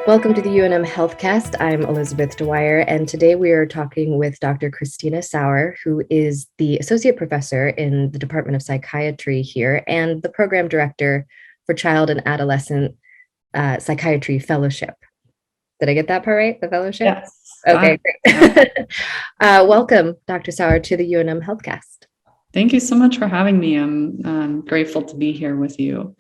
Welcome to the UNM Healthcast. I'm Elizabeth Dwyer, and today we are talking with Dr. Kristina Sowar, who is the Associate Professor in the Department of Psychiatry here and the Program Director for Child and Adolescent Psychiatry Fellowship. Did I get that part right? The fellowship? Yes. Okay, great. Welcome, Dr. Sowar, to the UNM Healthcast. Thank you so much for having me. I'm grateful to be here with you.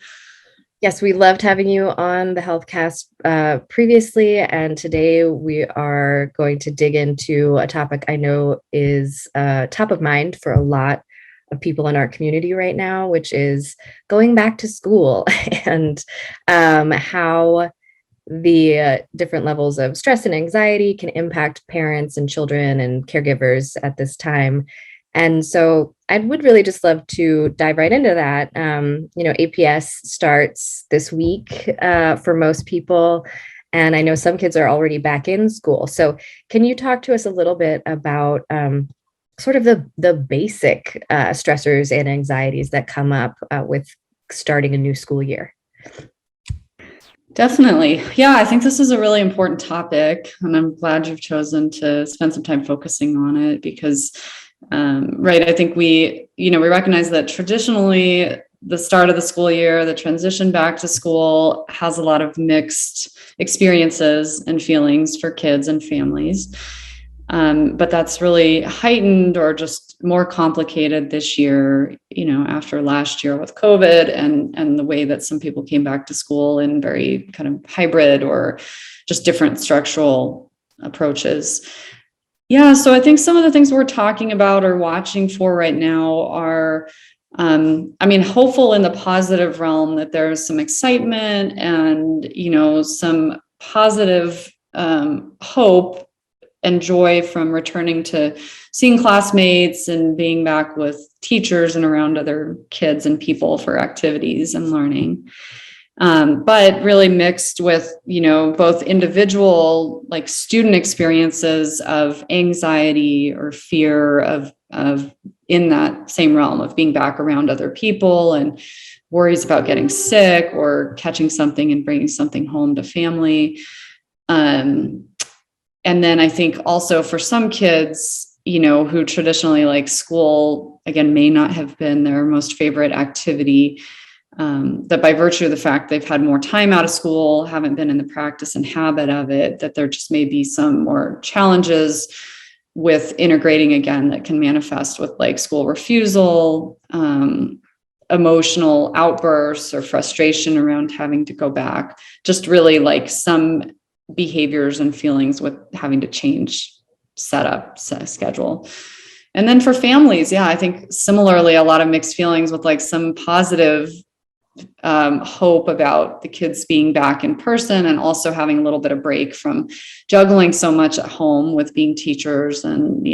Yes, we loved having you on the Healthcast previously, and today we are going to dig into a topic I know is top of mind for a lot of people in our community right now, which is going back to school and how the different levels of stress and anxiety can impact parents and children and caregivers at this time. And so I would really just love to dive right into that. APS starts this week for most people, and I know some kids are already back in school. So can you talk to us a little bit about sort of the basic stressors and anxieties that come up with starting a new school year? Definitely. Yeah, I think this is a really important topic, and I'm glad you've chosen to spend some time focusing on it because I think we recognize that traditionally the start of the school year, the transition back to school has a lot of mixed experiences and feelings for kids and families. But that's really heightened or just more complicated this year, after last year with COVID and the way that some people came back to school in very kind of hybrid or just different structural approaches. Yeah, so I think some of the things we're talking about or watching for right now are, hopeful in the positive realm that there's some excitement and, some positive hope and joy from returning to seeing classmates and being back with teachers and around other kids and people for activities and learning. But really mixed with, both individual, like student experiences of anxiety or fear of in that same realm of being back around other people and worries about getting sick or catching something and bringing something home to family. And then I think also for some kids, who traditionally like school, again, may not have been their most favorite activity, that by virtue of the fact they've had more time out of school, haven't been in the practice and habit of it, that there just may be some more challenges with integrating again that can manifest with like school refusal, emotional outbursts or frustration around having to go back, just really like some behaviors and feelings with having to change schedule. And then for families, I think similarly, a lot of mixed feelings with like some positive hope about the kids being back in person and also having a little bit of break from juggling so much at home with being teachers and,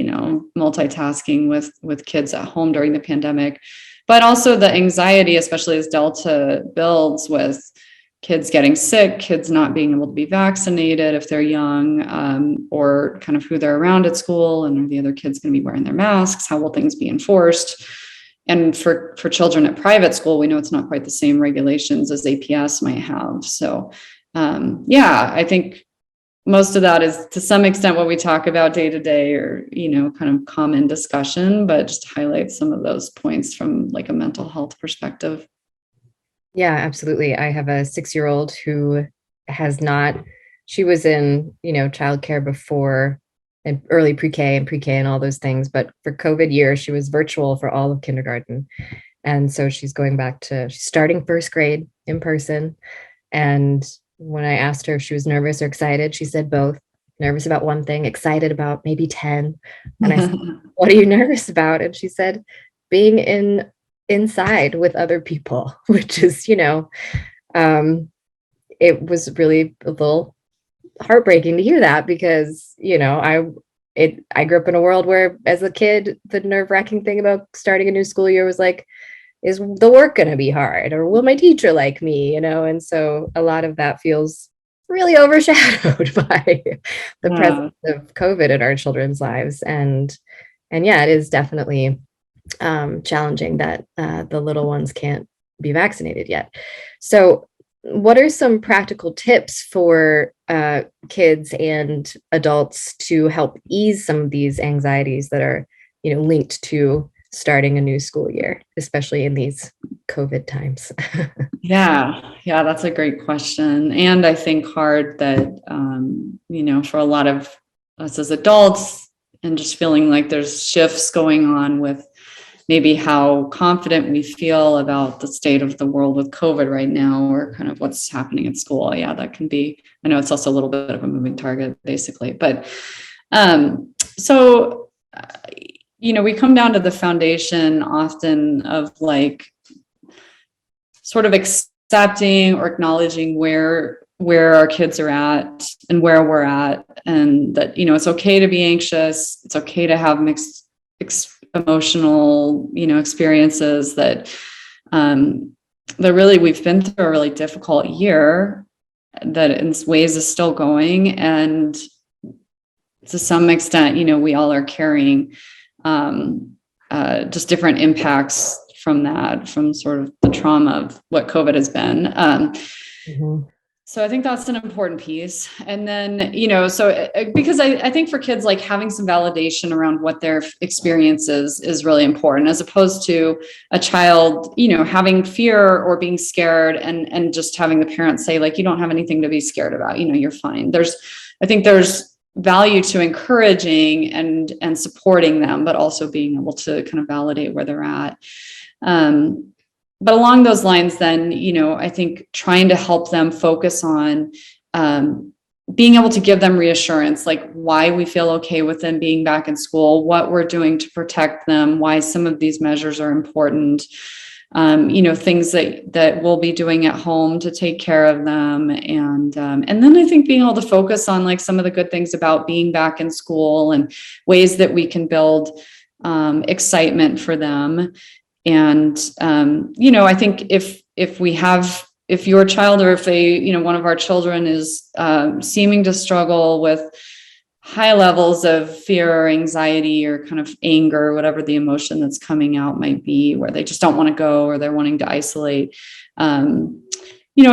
multitasking with kids at home during the pandemic, but also the anxiety, especially as Delta builds with kids getting sick, kids not being able to be vaccinated if they're young, or kind of who they're around at school, and are the other kids going to be wearing their masks? How will things be enforced? And for children at private school, we know it's not quite the same regulations as APS might have. So, I think most of that is to some extent what we talk about day to day or, kind of common discussion, but just highlight some of those points from like a mental health perspective. Yeah, absolutely. I have a 6-year-old who she was in, childcare before and early pre-K and all those things. But for COVID year, she was virtual for all of kindergarten. And so she's starting first grade in person. And when I asked her if she was nervous or excited, she said both. Nervous about one thing, excited about maybe 10. And I said, what are you nervous about? And she said, being inside with other people, which is, it was really a little heartbreaking to hear that because, I grew up in a world where as a kid, the nerve-wracking thing about starting a new school year was like, is the work going to be hard or will my teacher like me, and so a lot of that feels really overshadowed by the presence of COVID in our children's lives. And it is definitely challenging that the little ones can't be vaccinated yet. So what are some practical tips for kids and adults to help ease some of these anxieties that are, linked to starting a new school year, especially in these COVID times? Yeah, that's a great question. And I think hard that, for a lot of us as adults, and just feeling like there's shifts going on with maybe how confident we feel about the state of the world with COVID right now, or kind of what's happening at school. Yeah, that can be, I know it's also a little bit of a moving target, basically. But we come down to the foundation often of like sort of accepting or acknowledging where our kids are at and where we're at, and that, it's okay to be anxious. It's okay to have mixed emotional, experiences, that really we've been through a really difficult year that in ways is still going. And to some extent, we all are carrying just different impacts from that, from sort of the trauma of what COVID has been. Mm-hmm. So I think that's an important piece. And then, because I think for kids, like having some validation around what their experience is really important, as opposed to a child, having fear or being scared and just having the parents say, like, you don't have anything to be scared about, you're fine. I think there's value to encouraging and supporting them, but also being able to kind of validate where they're at. But along those lines, then, I think trying to help them focus on being able to give them reassurance, like why we feel okay with them being back in school, what we're doing to protect them, why some of these measures are important, things that we'll be doing at home to take care of them. And then I think being able to focus on like some of the good things about being back in school and ways that we can build excitement for them. And, I think if your child, or if one of our children is seeming to struggle with high levels of fear or anxiety or kind of anger, whatever the emotion that's coming out might be, where they just don't want to go, or they're wanting to isolate, in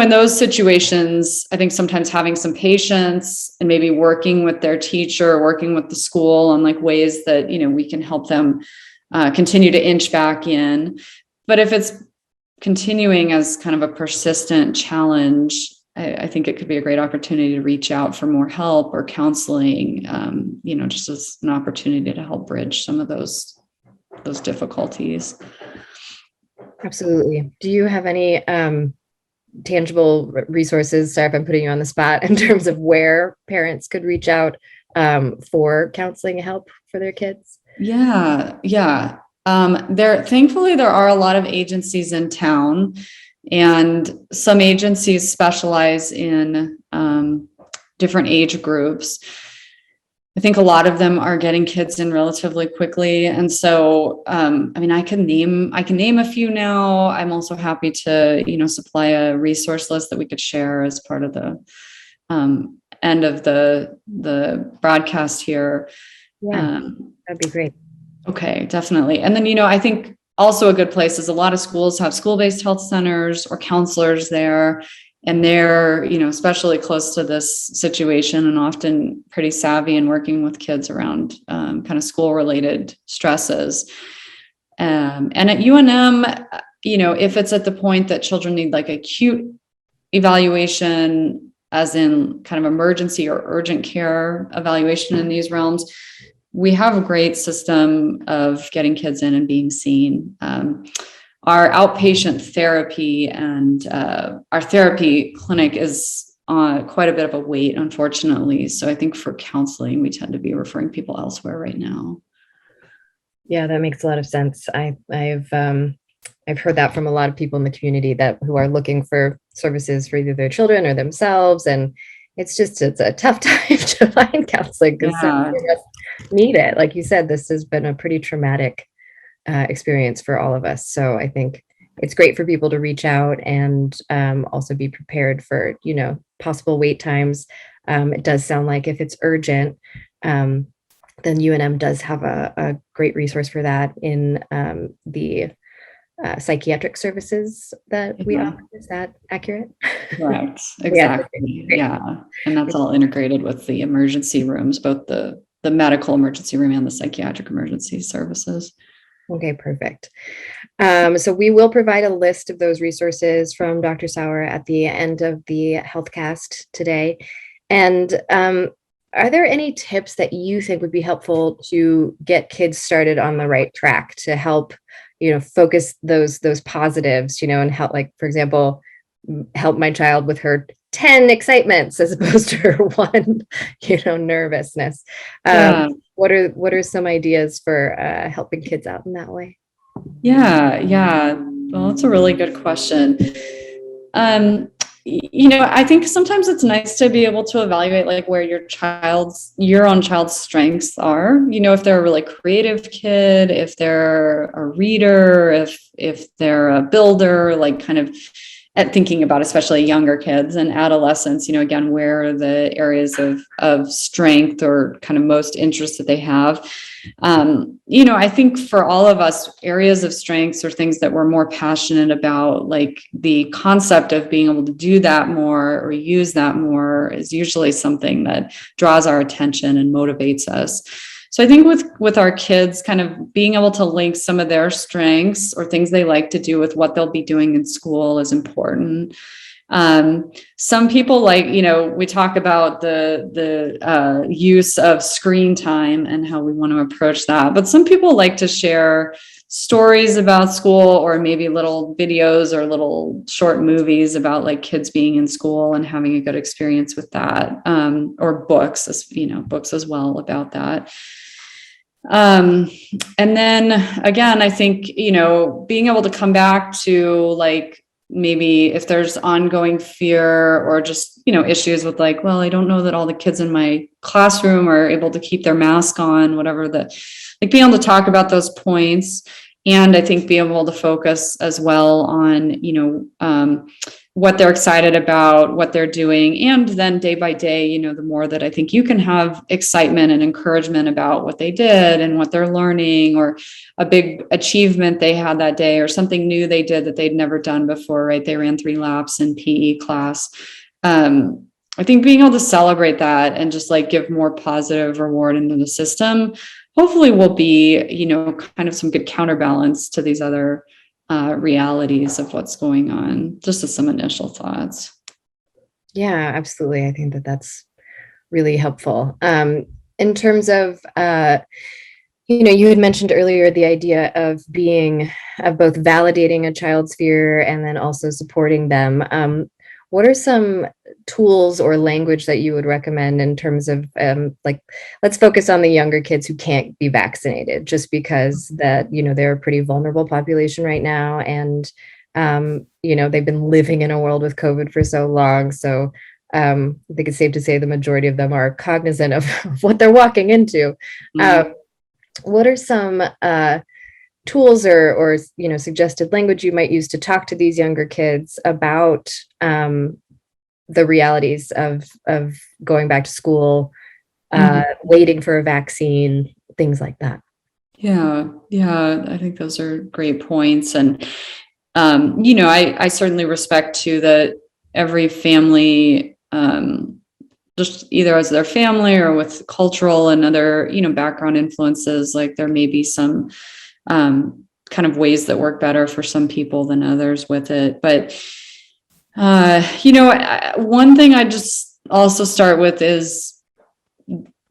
those situations, I think sometimes having some patience and maybe working with their teacher, working with the school on like ways that, we can help them continue to inch back in. But if it's continuing as kind of a persistent challenge, I think it could be a great opportunity to reach out for more help or counseling, just as an opportunity to help bridge some of those difficulties. Absolutely. Do you have any tangible resources? Sorry if I'm putting you on the spot, in terms of where parents could reach out for counseling help for their kids? Yeah. Thankfully, there are a lot of agencies in town, and some agencies specialize in different age groups. I think a lot of them are getting kids in relatively quickly. And so, I can name a few now. I'm also happy to, supply a resource list that we could share as part of the end of the broadcast here. Yeah, that'd be great. Okay, definitely. And then, I think also a good place is a lot of schools have school-based health centers or counselors there, and they're, especially close to this situation and often pretty savvy in working with kids around kind of school-related stresses. And at UNM, if it's at the point that children need like acute evaluation, as in kind of emergency or urgent care evaluation in these realms, we have a great system of getting kids in and being seen. Our outpatient therapy and our therapy clinic is quite a bit of a wait, unfortunately. So I think for counseling, we tend to be referring people elsewhere right now. Yeah, that makes a lot of sense. I've heard that from a lot of people in the community who are looking for services for either their children or themselves, and it's a tough time to find counseling because so many of us need it. Like you said, this has been a pretty traumatic experience for all of us. So I think it's great for people to reach out and also be prepared for, possible wait times. It does sound like if it's urgent, then UNM does have a great resource for that in the psychiatric services that we offer. Is that accurate? Correct. Yeah. Exactly. Great. Yeah. And that's all integrated with the emergency rooms, both the medical emergency room and the psychiatric emergency services. Okay, perfect. So we will provide a list of those resources from Dr. Sowar at the end of the HealthCast today. And are there any tips that you think would be helpful to get kids started on the right track to help, focus those positives, and help, like, for example, help my child with her 10 excitements as opposed to her one, nervousness. Yeah. What are some ideas for helping kids out in that way? Yeah. Yeah. Well, that's a really good question. I think sometimes it's nice to be able to evaluate like where your own child's strengths are. If they're a really creative kid, if they're a reader, if they're a builder, like kind of at thinking about especially younger kids and adolescents, again, where are the areas of strength or kind of most interest that they have. I think for all of us, areas of strengths or things that we're more passionate about, like the concept of being able to do that more or use that more is usually something that draws our attention and motivates us. So I think with our kids, kind of being able to link some of their strengths or things they like to do with what they'll be doing in school is important. Some people we talk about the use of screen time and how we want to approach that, but some people like to share stories about school or maybe little videos or little short movies about like kids being in school and having a good experience with that, or books as well about that. And then again, I think, being able to come back to like, maybe if there's ongoing fear or just, issues with like, well, I don't know that all the kids in my classroom are able to keep their mask on, whatever being able to talk about those points. And I think being able to focus as well on, what they're excited about, what they're doing. And then day by day, the more that I think you can have excitement and encouragement about what they did and what they're learning, or a big achievement they had that day, or something new they did that they'd never done before, right? They ran 3 laps in PE class. I think being able to celebrate that and just like give more positive reward into the system, hopefully will be, kind of some good counterbalance to these other realities of what's going on, just as some initial thoughts. Yeah, absolutely. I think that that's really helpful. In terms of, you had mentioned earlier the idea of both validating a child's fear and then also supporting them. What are some tools or language that you would recommend in terms of let's focus on the younger kids who can't be vaccinated, just because they're a pretty vulnerable population right now. And, they've been living in a world with COVID for so long. So I think it's safe to say the majority of them are cognizant of what they're walking into. Mm-hmm. What are some tools or suggested language you might use to talk to these younger kids about the realities of going back to school, waiting for a vaccine, things like that? Yeah, I think those are great points. And I certainly respect too that every family, just either as their family or with cultural and other background influences, like there may be some kind of ways that work better for some people than others with it. But, one thing I just also start with is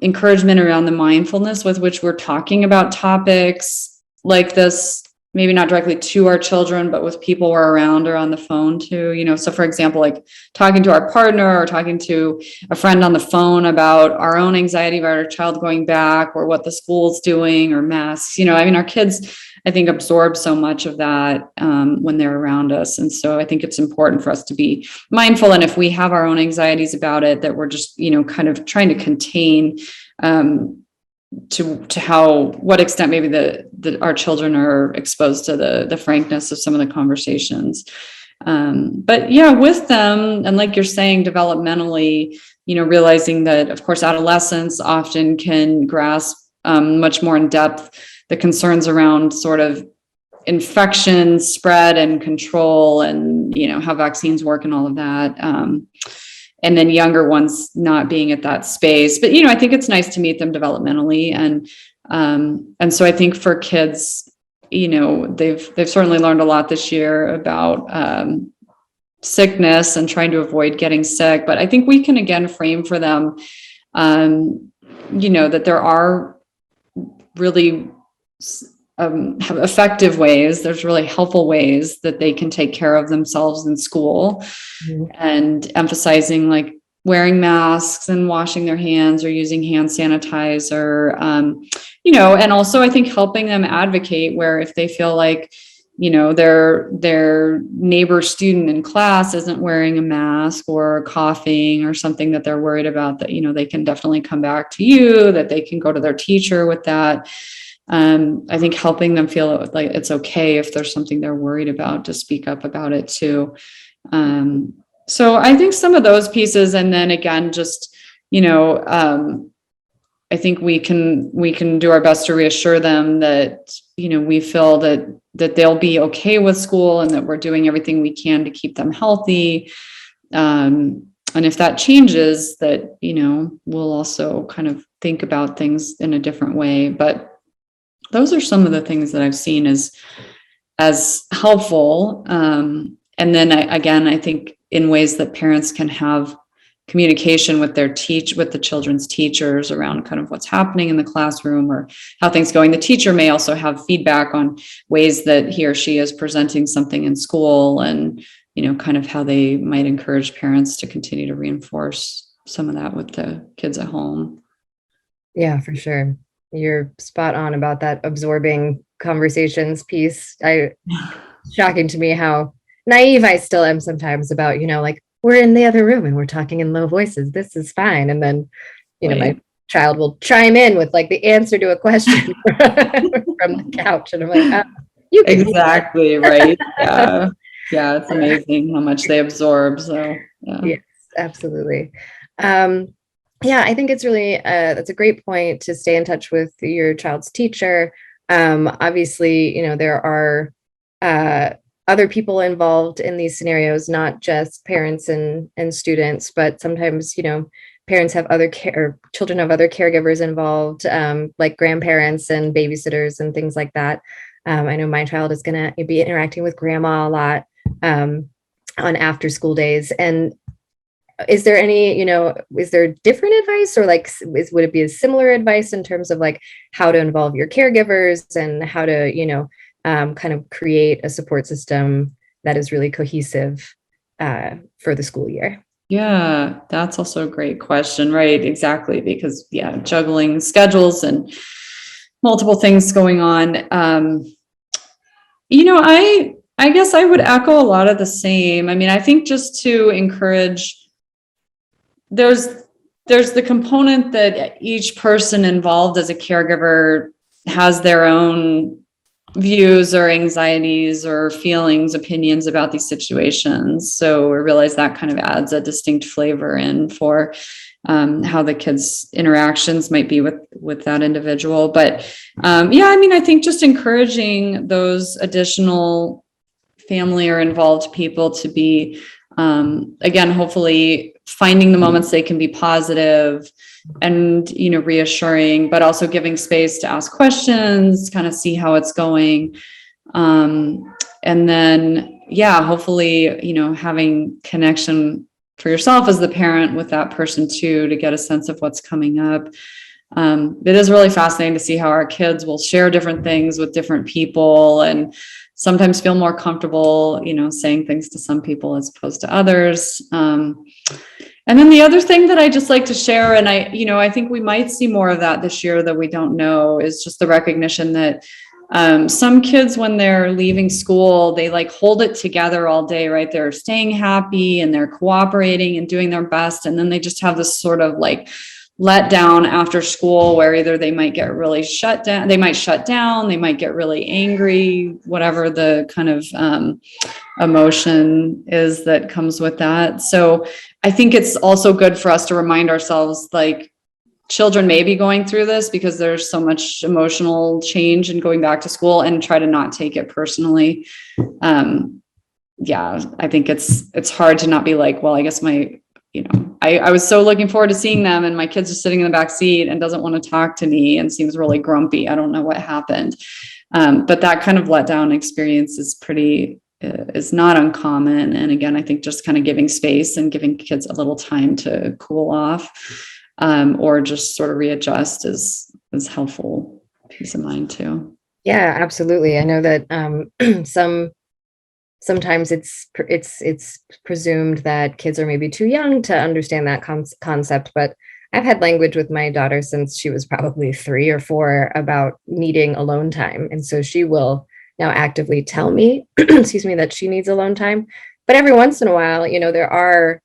encouragement around the mindfulness with which we're talking about topics like this, maybe not directly to our children, but with people we're around or on the phone too, so for example, like talking to our partner or talking to a friend on the phone about our own anxiety about our child going back or what the school's doing or masks, our kids, I think, absorb so much of that when they're around us. And so I think it's important for us to be mindful. And if we have our own anxieties about it, that we're just, kind of trying to contain to what extent maybe our children are exposed to the frankness of some of the conversations. But yeah, with them, and like you're saying, developmentally, realizing that, of course, adolescents often can grasp much more in depth the concerns around sort of infection spread and control, and how vaccines work and all of that. And then younger ones not being at that space. But I think it's nice to meet them developmentally, and so I think for kids, they've certainly learned a lot this year about sickness and trying to avoid getting sick. But I think we can again frame for them, that there are really have effective ways. There's really helpful ways that they can take care of themselves in school, and emphasizing like wearing masks and washing their hands or using hand sanitizer, and also I think helping them advocate where if they feel like, their neighbor student in class isn't wearing a mask or coughing or something that they're worried about, that, they can definitely come back to you, that they can go to their teacher with that. I think helping them feel like it's okay if there's something they're worried about to speak up about it too. So I think some of those pieces, and then again, just, I think we can do our best to reassure them that, we feel that they'll be okay with school and that we're doing everything we can to keep them healthy. And if that changes, that, we'll also kind of think about things in a different way. But those are some of the things that I've seen as helpful. And then I think in ways that parents can have communication with with the children's teachers around kind of what's happening in the classroom or how things going. The teacher may also have feedback on ways that he or she is presenting something in school, and, kind of how they might encourage parents to continue to reinforce some of that with the kids at home. Yeah, for sure. You're spot on about that absorbing conversations piece. Shocking to me how naive I still am sometimes about, like, we're in the other room and we're talking in low voices. This is fine. And then, my child will chime in with like the answer to a question from the couch. And I'm like, you can exactly right. Yeah. Yeah. It's amazing how much they absorb. So yeah. Yes, absolutely. Yeah, I think it's really, that's a great point to stay in touch with your child's teacher. Obviously, there are other people involved in these scenarios, not just parents and students, but sometimes, parents have children have other caregivers involved, like grandparents and babysitters and things like that. I know my child is going to be interacting with grandma a lot on after school days. And is there any, is there different advice, or like, would it be a similar advice in terms of like how to involve your caregivers and how to, kind of create a support system that is really cohesive for the school year? Yeah, that's also a great question, right? Exactly, because juggling schedules and multiple things going on. I guess I would echo a lot of the same. I mean, I think just to encourage, there's the component that each person involved as a caregiver has their own views or anxieties or feelings, opinions about these situations. So I realize that kind of adds a distinct flavor in for how the kids' interactions might be with that individual. But I think just encouraging those additional family or involved people to be, again, hopefully finding the moments they can be positive and, reassuring, but also giving space to ask questions, kind of see how it's going. And then, hopefully, having connection for yourself as the parent with that person too, to get a sense of what's coming up. It is really fascinating to see how our kids will share different things with different people and sometimes feel more comfortable, saying things to some people as opposed to others. And then the other thing that I just like to share, and I think we might see more of that this year that we don't know, is just the recognition that some kids, when they're leaving school, they like hold it together all day, right? They're staying happy and they're cooperating and doing their best. And then they just have this sort of like let down after school where either they might get really shut down, they might shut down, they might get really angry, whatever the kind of emotion is that comes with that. So I think it's also good for us to remind ourselves, like, children may be going through this because there's so much emotional change and going back to school, and try to not take it personally. Yeah, I think it's hard to not be like, well, I guess I was so looking forward to seeing them, and my kid's just sitting in the back seat and doesn't want to talk to me and seems really grumpy. I don't know what happened. But that kind of letdown experience is not uncommon. And again, I think just kind of giving space and giving kids a little time to cool off, or just sort of readjust is helpful peace of mind too. Yeah, absolutely. I know that sometimes it's presumed that kids are maybe too young to understand that concept, but I've had language with my daughter since she was probably 3 or 4 about needing alone time. And so she will now actively tell me, excuse me, that she needs alone time. But every once in a while, there are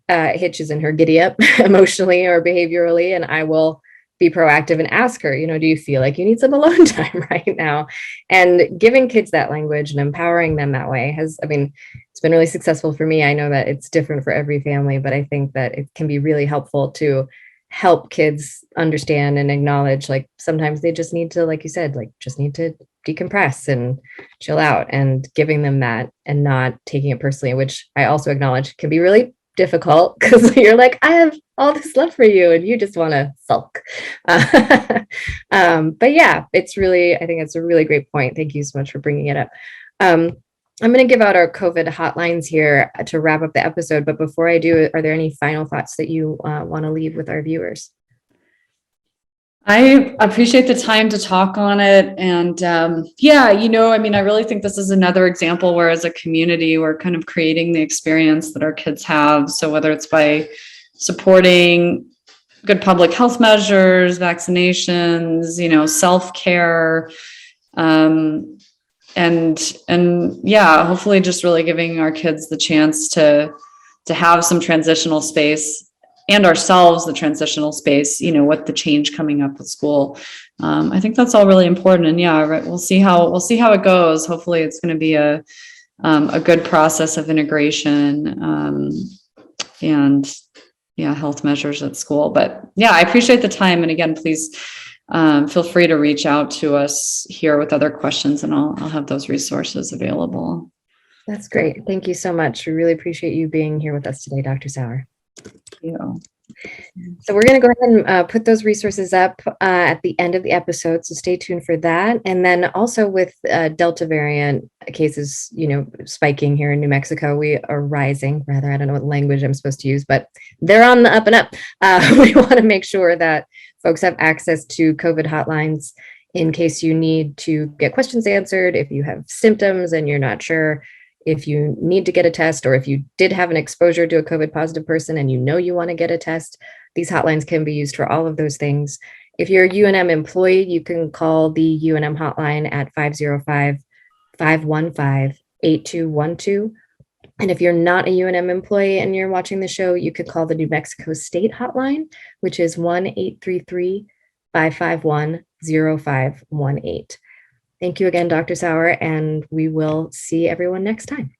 hitches in her giddy up emotionally or behaviorally, and I will be proactive and ask her, do you feel like you need some alone time right now? And giving kids that language and empowering them that way it's been really successful for me. I know that it's different for every family, but I think that it can be really helpful to help kids understand and acknowledge, like, sometimes they just need to, like you said, like, just need to decompress and chill out, and giving them that and not taking it personally, which I also acknowledge can be really difficult, because you're like, I have all this love for you and you just want to sulk. But yeah, I think it's a really great point. Thank you so much for bringing it up. I'm going to give out our COVID hotlines here to wrap up the episode. But before I do, are there any final thoughts that you want to leave with our viewers? I appreciate the time to talk on it. And I really think this is another example where, as a community, we're kind of creating the experience that our kids have. So whether it's by supporting good public health measures, vaccinations, self-care, and hopefully just really giving our kids the chance to have some transitional space, and ourselves the transitional space, with the change coming up with school. I think that's all really important. And we'll see how it goes. Hopefully it's going to be a good process of integration, and health measures at school. But I appreciate the time. And again, please feel free to reach out to us here with other questions, and I'll have those resources available. That's great. Thank you so much. We really appreciate you being here with us today, Dr. Sowar. So we're going to go ahead and put those resources up at the end of the episode. So stay tuned for that. And then also with Delta variant cases, spiking here in New Mexico, we are rising. Rather, I don't know what language I'm supposed to use, but they're on the up and up. We want to make sure that folks have access to COVID hotlines in case you need to get questions answered, if you have symptoms and you're not sure, if you need to get a test, or if you did have an exposure to a COVID positive person and you want to get a test. These hotlines can be used for all of those things. If you're a UNM employee, you can call the UNM hotline at 505-515-8212. And if you're not a UNM employee and you're watching the show, you could call the New Mexico State hotline, which is 1-833-551-0518. Thank you again, Dr. Sowar, and we will see everyone next time.